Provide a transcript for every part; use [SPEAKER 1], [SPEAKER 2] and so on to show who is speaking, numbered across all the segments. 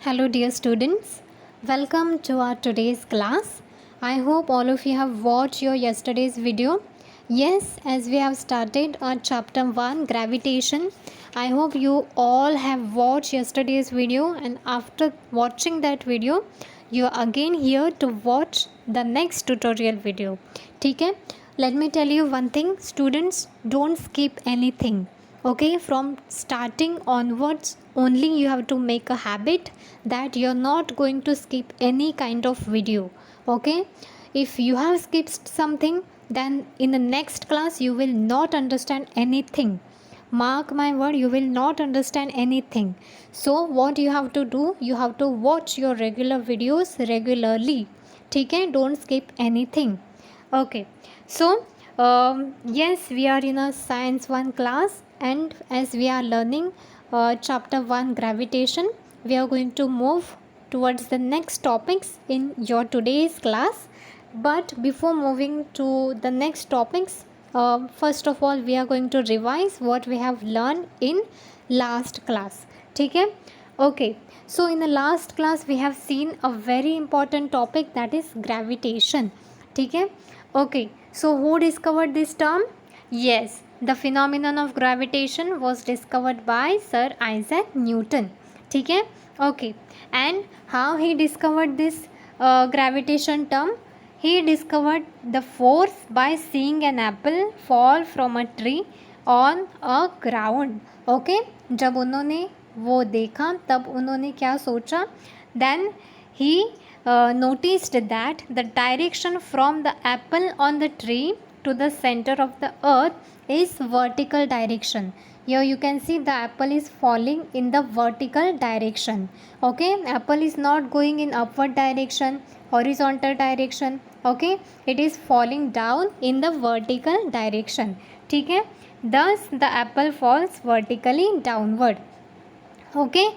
[SPEAKER 1] Hello, dear students. Welcome to our today's class. I hope all of you have watched your yesterday's video. Yes, as we have started our chapter 1 gravitation, I hope you all have watched yesterday's video, and after watching that video, you are again here to watch the next tutorial video. ठीक है? Let me tell you one thing, students, don't skip anything. Okay, from starting onwards only you have to make a habit that you're not going to skip any kind of video. Okay, if you have skipped something, then in the next class you will not understand anything. Mark my word, you will not understand anything. So what you have to do, you have to watch your regular videos regularly. ठीक है, don't skip anything. Okay, so yes, we are in a science 1 class, and as we are learning chapter 1 gravitation, we are going to move towards the next topics in your today's class. But before moving to the next topics, first of all we are going to revise what we have learned in last class. ठीक है? Okay, so in the last class we have seen a very important topic, that is gravitation. ठीक है? Okay, so who discovered this term? Yes, the phenomenon of gravitation was discovered by Sir Isaac Newton. ठीक है? Okay, and how he discovered this gravitation term? He discovered the force by seeing an apple fall from a tree on a ground. Okay, जब उन्होंने वो देखा तब उन्होंने क्या सोचा? Then he noticed that the direction from the apple on the tree to the center of the earth is vertical direction. Here you can see the apple is falling in the vertical direction. Okay, apple is not going in upward direction, horizontal direction. Okay, it is falling down in the vertical direction. ठीक है? Thus the apple falls vertically downward. Okay,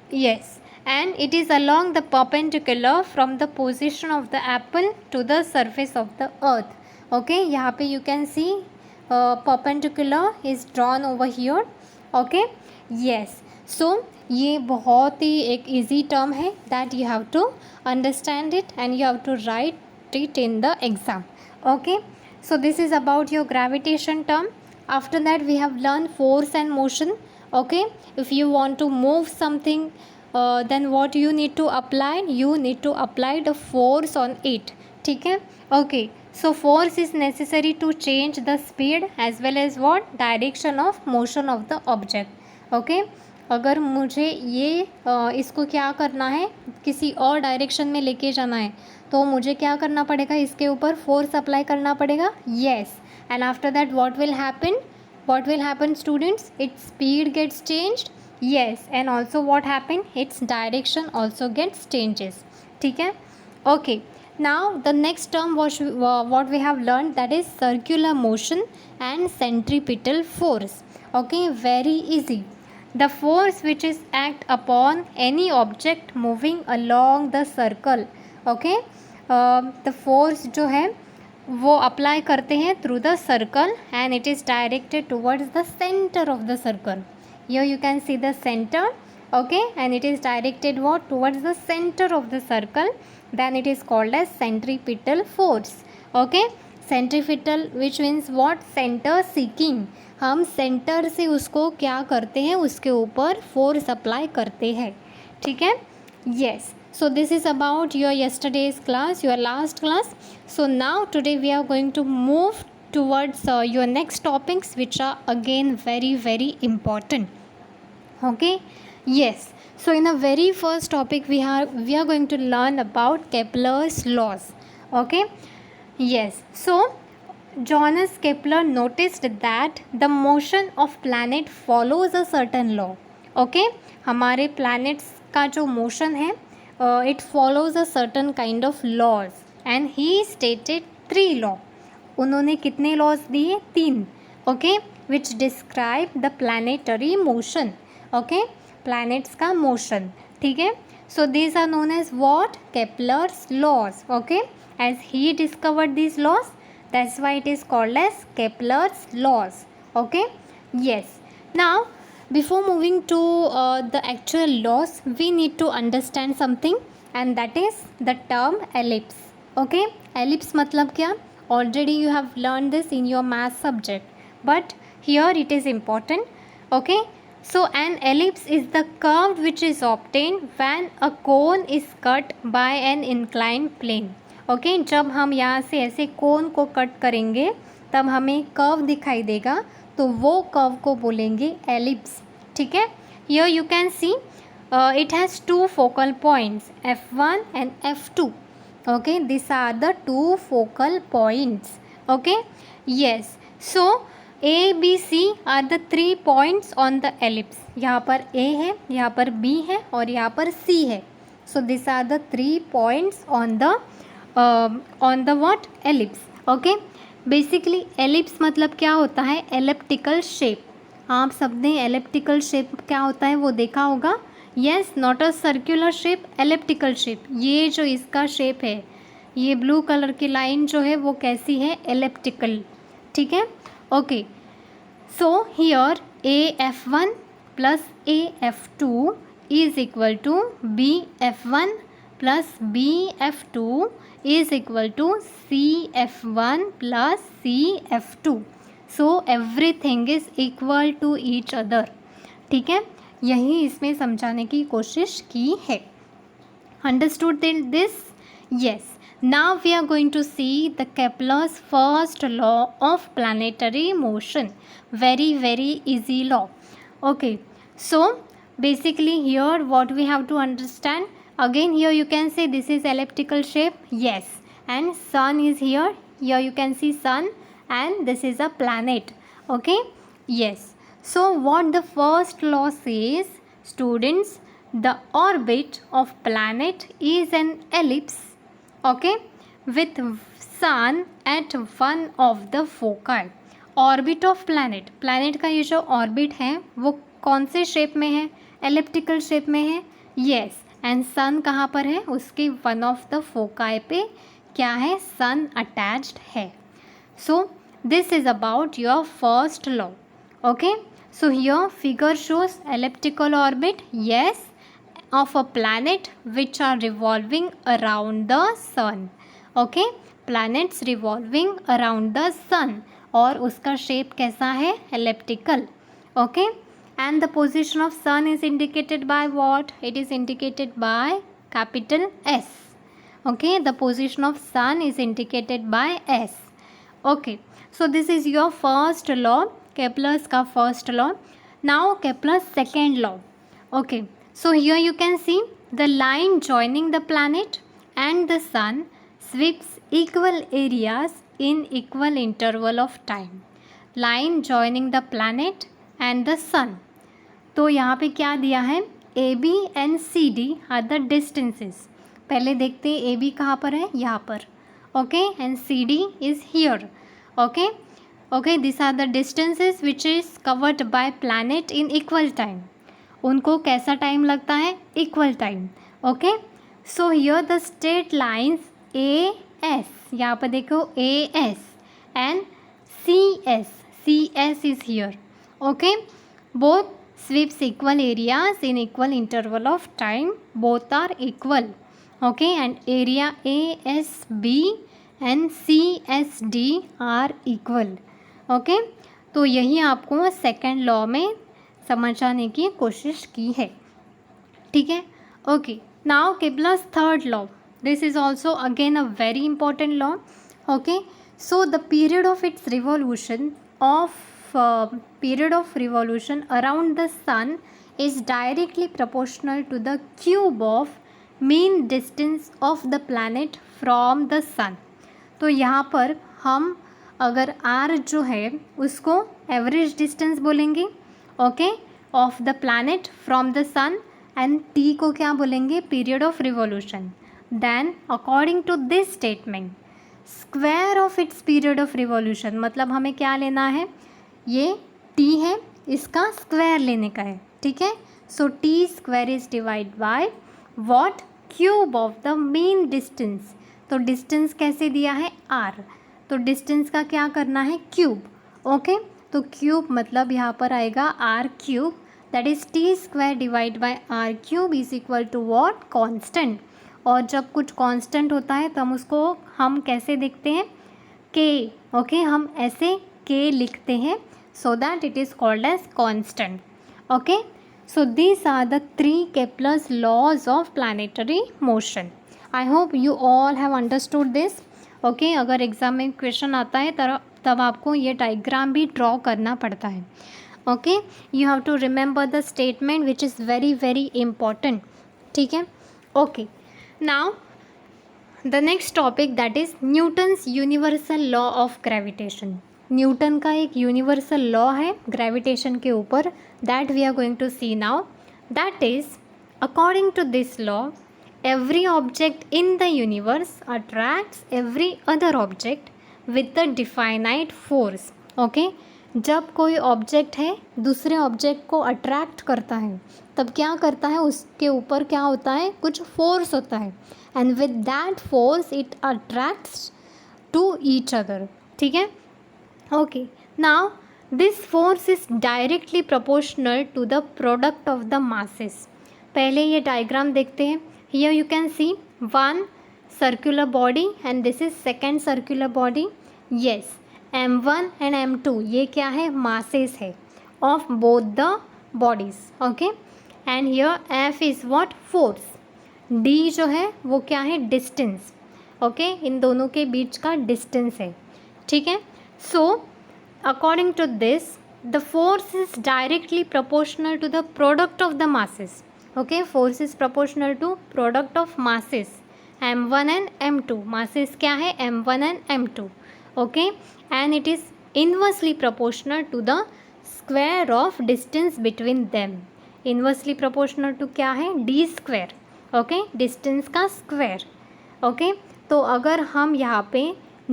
[SPEAKER 1] yes, and it is along the perpendicular from the position of the apple to the surface of the earth. Okay, यहाँ पे you can see perpendicular is drawn over here. Okay, yes, so ये बहुत ही एक easy term है that you have to understand it and you have to write it in the exam. Okay, so this is about your gravitation term. After that we have learned force and motion. Okay, if you want to move something, then what you need to apply? You need to apply the force on it. ठीक है? Okay, so force is necessary to change the speed as well as what? Direction of motion of the object. Okay, अगर मुझे ये इसको क्या करना है, किसी और डायरेक्शन में लेके जाना है, तो मुझे क्या करना पड़ेगा? इसके ऊपर फोर्स अप्लाई करना पड़ेगा. Yes, and after that what will happen? What will happen, students? Its speed gets changed. Yes, and also what happened? Its direction also gets changes. ठीक है? Okay, now the next term what we have learned, that is circular motion and centripetal force. Okay, very easy. The force which is act upon any object moving along the circle. Okay, the force जो है वो apply करते हैं through the circle and it is directed towards the centre of the circle. Here you can see the center. Okay, and it is directed what? Towards the center of the circle. Then it is called as centripetal force. Okay, centripetal which means what? Center seeking. हम centre से उसको क्या करते हैं? उसके ऊपर force apply करते हैं. ठीक है? Yes, so this is about your yesterday's class, your last class. So now today we are going to move towards your next topics, which are again very important. Okay, yes, so in the very first topic we are going to learn about Kepler's laws. Okay, yes, so Johannes Kepler noticed that the motion of planet follows a certain law. Okay, हमारे planets का जो motion है, it follows a certain kind of laws, and he stated 3 law. उन्होंने कितने laws दिए? 3. Okay, which describe the planetary motion. Okay, planets का motion. ठीक है? So these are known as what? Kepler's laws. Okay, as he discovered these laws, that's why it is called as Kepler's laws. Okay, yes. Now Before moving to the actual laws, we need to understand something, and that is the term ellipse. Okay, ellipse matlab kya? Already you have learned this in your math subject, but here it is important. Okay, so an ellipse is the curve which is obtained when a cone is cut by an inclined plane. Okay जब हम यहाँ से ऐसे कोन को cut करेंगे तब हमें curve दिखाई देगा, तो वो कर्व को बोलेंगे एलिप्स. ठीक है, here you can see it has two focal points F1 and F2. Okay, this are the two focal points. Okay, yes. So A, B, C are the 3 points on the ellipse. यहाँ पर A है, यहाँ पर B है और यहाँ पर C है. So this are the 3 points on the what ellipse. Okay, basically ellipse मतलब क्या होता है? Elliptical shape. आप सबने एलिप्टिकल शेप क्या होता है वो देखा होगा. Yes, not a circular shape, elliptical shape. ये जो इसका शेप है, ये ब्लू कलर की लाइन जो है वो कैसी है? एलिप्टिकल. ठीक है, okay. So here AF1 plus AF2 is equal to BF1 plus BF2 is equal to CF1 plus CF2. So everything is equal to each other. ठीक है, यही इसमें समझाने की कोशिश की है. Understood this? Yes. Now we are going to see the Kepler's first law of planetary motion. Very easy law. Okay, so basically here what we have to understand. Again here you can say this is elliptical shape. Yes, and sun is here. Here you can see sun, and this is a planet. Okay, yes. So what the first law says, students, the orbit of planet is an ellipse. Okay, with sun at one of the foci. Orbit of planet. Planet का ये जो orbit है वो कौन से shape में है? Elliptical shape में है. Yes. एंड सन कहाँ पर है? उसके वन ऑफ द फोकाई पे क्या है? सन अटैच्ड है. So this is about your first law. Okay, so here figure shows elliptical orbit, yes, of a planet which are revolving around the sun. Okay, planets revolving around the sun, और उसका shape कैसा है? Elliptical. Okay, and the position of sun is indicated by what? It is indicated by capital S. Okay, the position of sun is indicated by S. Okay, so this is your first law, Kepler's का first law. Now Kepler's second law. Okay, so here you can see the line joining the planet and the sun sweeps equal areas in equal interval of time. Line joining the planet and the sun. तो यहाँ पे क्या दिया है? AB and CD are the distances. पहले देखते हैं AB कहाँ पर है? यहाँ पर. Okay, and CD is here. Okay, okay, this are the distances which is covered by planet in equal time. उनको कैसा टाइम लगता है? Equal time. Okay, so here the straight lines AS, यहाँ पर देखो AS and CS is here. Okay, both sweeps equal areas in equal interval of time. Both are equal. Okay, and area ASB and CSD are equal. Okay, तो यही आपको second law में समझाने की कोशिश की है. ठीक है, okay. Now Kepler's third law. This is also again a very important law. Okay, so the period of revolution around the sun is directly proportional to the cube of mean distance of the planet from the sun. तो यहाँ पर हम अगर r जो है उसको average distance बोलेंगे, okay, of the planet from the sun, and t को क्या बोलेंगे? Period of revolution. Then according to this statement, square of its period of revolution, मतलब हमें क्या लेना है? ये t है, इसका स्क्वायर लेने का है. ठीक है, सो t square is divide by what? Cube of the mean distance. तो डिस्टेंस कैसे दिया है? r, तो डिस्टेंस का क्या करना है? क्यूब. ओके, तो क्यूब मतलब यहाँ पर आएगा r cube. That is T square divide by R cube is equal to what, constant. और जब कुछ कांस्टेंट होता है तो हम उसको हम कैसे देखते हैं, के, ओके, हम ऐसे के लिखते हैं, so that it is called as constant, okay. So these are the 3 Kepler's laws of planetary motion. I hope you all have understood this, okay. अगर एग्जाम में क्वेश्चन आता है तब आपको ये डायग्राम भी ड्रॉ करना पड़ता है, okay. You have to remember the statement which is very very important, ठीक है, okay. Now the next topic that is Newton's universal law of gravitation. Newton का एक यूनिवर्सल लॉ है ग्रेविटेशन के ऊपर, that we are going to see now. That is according to this law every object in the universe attracts every other object with a definite force, okay। जब कोई object है दूसरे object को attract करता है तब क्या करता है, उसके ऊपर क्या होता है, कुछ फोर्स होता है, and with that force it attracts to each other, ठीक है, okay. Now this force is directly proportional to the product of the masses. पहले ये डायग्राम देखते हैं। Here you can see one circular body and this is second circular body. Yes, m1 and m2 ये क्या है, masses है of both the bodies, okay। And here f is what, force। d जो है वो क्या है, distance, okay। इन दोनों के बीच का distance है, ठीक है। So according to this the force is directly proportional to the product of the masses, okay। force is proportional to product of masses m1 and m2। masses क्या है, m1 and m2, okay। and it is inversely proportional to the square of distance between them। inversely proportional to क्या है, d square, okay। distance का square, okay। तो अगर हम यहाँ पे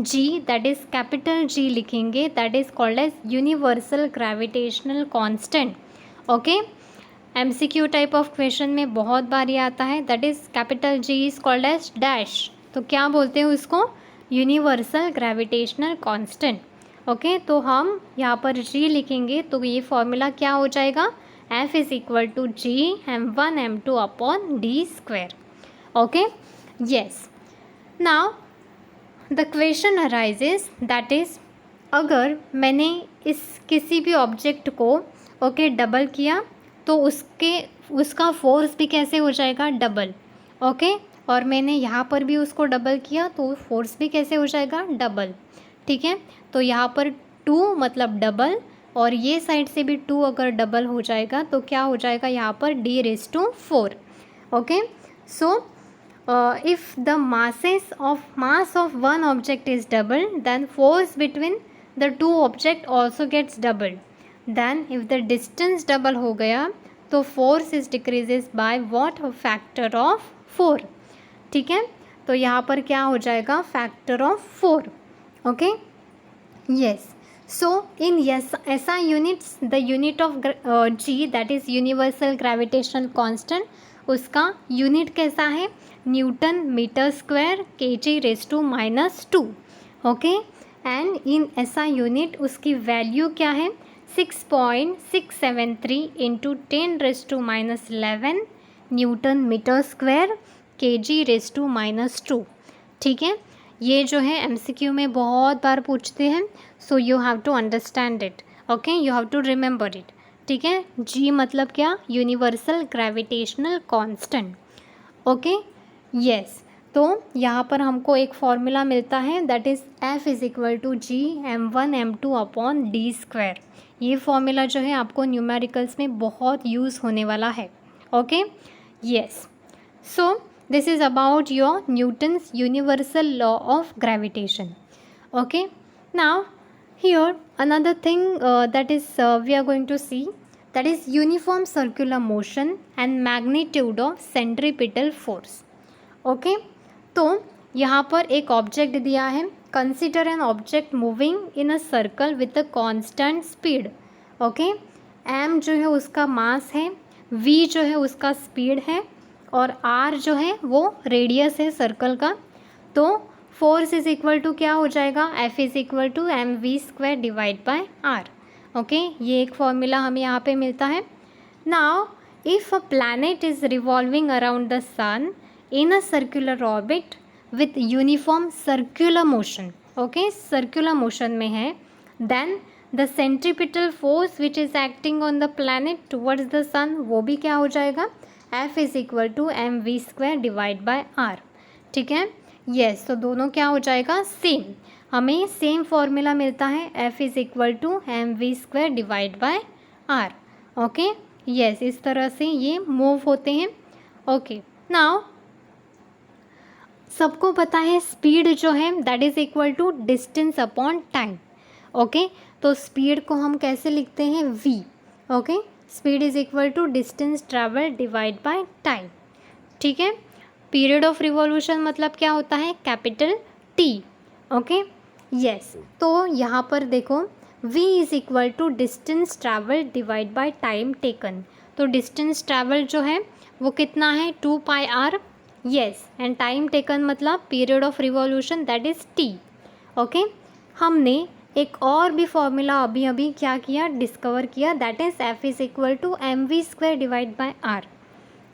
[SPEAKER 1] g that is capital G लिखेंगे, that is called as universal gravitational constant, okay। MCQ type of question में बहुत बार ये आता है, that is capital G is called as dash, तो क्या बोलते हैं उसको, यूनिवर्सल ग्रेविटेशनल कांस्टेंट, ओके। तो हम यहाँ पर G लिखेंगे तो ये फॉर्मूला क्या हो जाएगा, F is equal to G m1 m2 upon d square, okay, yes. Now the question arises that is, अगर मैंने इस किसी भी ऑब्जेक्ट को ओके डबल किया तो उसका फोर्स भी कैसे हो जाएगा, डबल, ओके। और मैंने यहाँ पर भी उसको डबल किया तो फोर्स भी कैसे हो जाएगा, डबल, ठीक है। तो यहाँ पर 2 मतलब डबल, और ये साइड से भी 2 अगर डबल हो जाएगा तो क्या हो जाएगा, यहाँ पर d⁴, okay. So if the mass of one object is double then force between the 2 object also gets double. Then if the distance double हो गया तो force is decreases by what, factor of 4, ठीक है। तो यहाँ पर क्या हो जाएगा, factor of 4, okay, yes. So in SI units the unit of G that is universal gravitational constant, उसका यूनिट कैसा है, Newton metre square kg⁻², okay. And in SI unit उसकी वैल्यू क्या है, 6.673 into 10⁻11 Newton metre square kg⁻², ठीक है। ये जो है MCQ में बहुत बार पूछते हैं, so you have to understand it, okay, you have to remember it, ठीक है। G मतलब क्या, universal gravitational constant, okay, yes. तो यहाँ पर हमको एक फॉर्मूला मिलता है that is F is equal to G m1 m2 upon d square. ये फॉर्मूला जो है आपको न्यूमेरिकल्स में बहुत यूज़ होने वाला है, okay, yes. So this is about your Newton's universal law of gravitation, okay. Now here another thing that is we are going to see, that is uniform circular motion and magnitude of centripetal force, okay. तो यहाँ पर एक object दिया है, consider an object moving in a circle with a constant speed, okay. m जो है उसका मास है, v जो है उसका स्पीड है, और r जो है वो रेडियस है सर्कल का। तो फोर्स इज इक्वल टू क्या हो जाएगा, F is equal to mv² divide by r, okay. ये एक फॉर्मूला हमें यहाँ पे मिलता है। Now, if a planet is revolving around the sun in a circular orbit with uniform circular motion, okay, circular motion में है, then the centripetal force which is acting on the planet towards the sun वो भी क्या हो जाएगा, F is equal to mv square divide by r. ठीक है, yes, तो दोनों क्या हो जाएगा, सेम, हमें सेम फॉर्मूला मिलता है, F is equal to mv square divide by r. Okay, yes, इस तरह से ये मूव होते हैं. ओके, नाउ सबको पता है स्पीड जो है that is equal to distance upon time. Okay, तो स्पीड को हम कैसे लिखते हैं, v. Okay, speed is equal to distance travel divide by time. ठीक है, पीरियड ऑफ रिवॉल्यूशन मतलब क्या होता है, कैपिटल T. ओके, यस, तो यहाँ पर देखो v is equal to distance travel divide by time taken. तो डिस्टेंस ट्रैवल जो है वो कितना है, 2πr. Yes, and time taken मतलब period of revolution that is t. Okay, हमने एक और भी फॉर्मूला अभी अभी क्या किया, डिस्कवर किया, that is f is equal to mv square divide by r.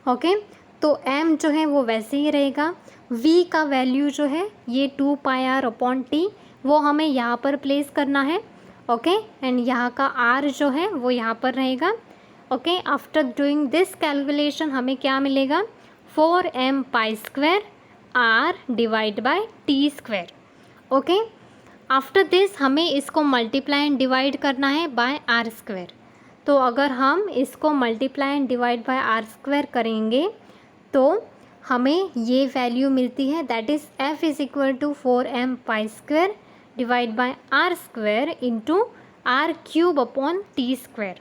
[SPEAKER 1] Okay, तो m जो है वो वैसे ही रहेगा, v का वैल्यू जो है ये 2πr अपॉन t वो हमें यहाँ पर प्लेस करना है. ओके, एंड यहाँ का r जो है वो यहाँ पर रहेगा. Okay, after doing this calculation हमें क्या मिलेगा, 4m pi square r divide by t square. Okay, after this हमें इसको मल्टीप्लाई एंड डिवाइड करना है बाय r स्क्वायर. तो अगर हम इसको multiply and divide by r square करेंगे तो हमें ये वैल्यू मिलती है, that is f is equal to 4m pi square divide by r square into r cube upon t square.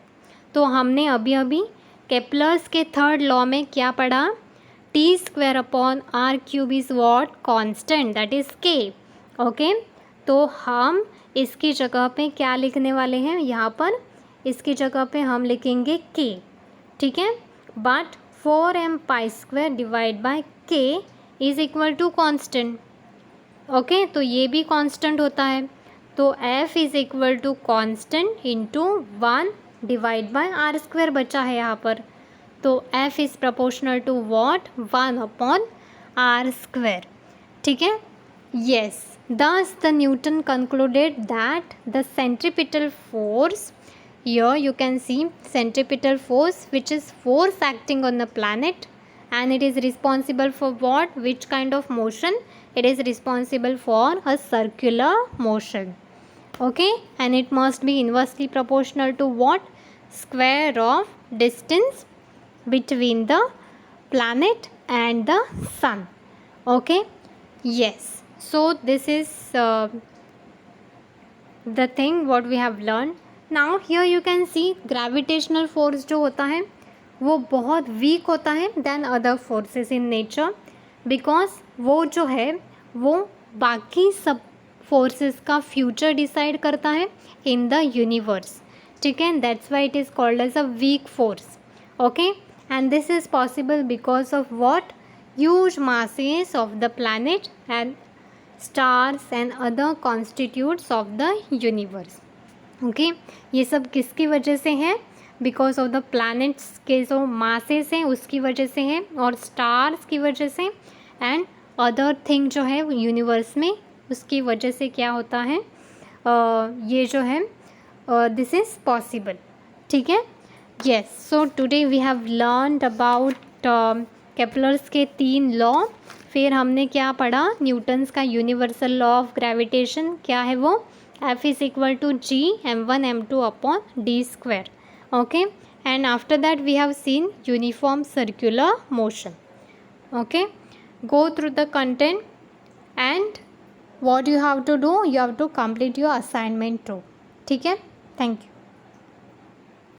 [SPEAKER 1] तो हमने अभी अभी केप्लर्स के थर्ड लॉ में क्या पढ़ा, t square upon r cube is what, constant, that is k. Okay, तो हम इसकी जगह पे क्या लिखने वाले हैं, यहाँ पर इसकी जगह पे हम लिखेंगे k. ठीक है, but 4m pi square divide by k is equal to constant. Okay, तो ये भी कांस्टेंट होता है, तो f is equal to constant into 1 divide by r square बचा है यहाँ पर. तो f is proportional to what, 1 upon r square. ठीक है, yes, thus the Newton concluded that the centripetal force, here you can see centripetal force which is force acting on the planet, and it is responsible for what, which kind of motion, it is responsible for a circular motion. Okay, and it must be inversely proportional to what, square of distance between the planet and the sun. Okay, yes, so this is the thing what we have learned. Now here you can see gravitational force जो होता है वो बहुत weak होता है then other forces in nature, because वो जो है वो बाकी सब फोर्सेस का फ्यूचर डिसाइड करता है इन द यूनिवर्स. ठीक है, that's why it is called as a weak force. Okay, and this is possible because of what, huge masses of the planet and stars and other constitutes of the universe. Okay, ये सब किसकी वजह से है, because of the planets के जो masses हैं उसकी वजह से है, और स्टार्स की वजह से, एंड अदर थिंग जो है यूनिवर्स में उसकी वजह से क्या होता है, ये जो है दिस इज़ पॉसिबल. ठीक है, yes, so today we have learned about Kepler's के 3 लॉ. फिर हमने क्या पढ़ा, न्यूटन्स का यूनिवर्सल लॉ ऑफ ग्रेविटेशन क्या है वो, F is equal to g m1 m2 upon d square. Okay, and after that we have seen uniform circular motion. Okay, go through the content, and what you have to do, you have to complete your assignment too. ठीक है, thank you.